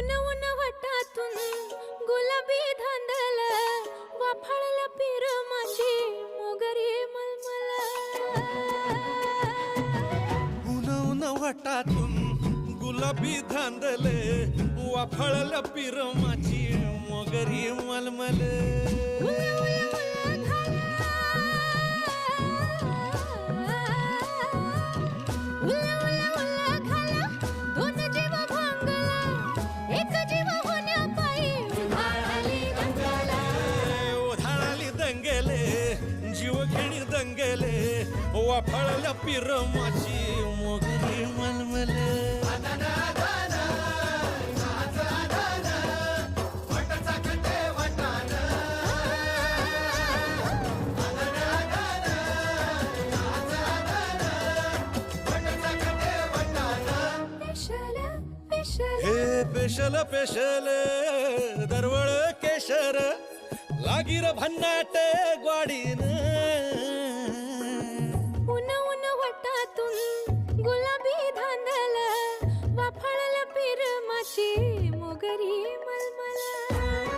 उन वटातून गुलाबी धांदल वाफाळल्या पीर माझी मोगरी मलमल उन वटातून गुलाबी धांदले वाफळलं पीर माझी मोगरी मलमल जीवघेणी दंगेले वाफाळल्या पीर माझी मोगरी मलमल हे पेशल पेशल दरवळ केशर लागीर भन्नाट ग्वाडीन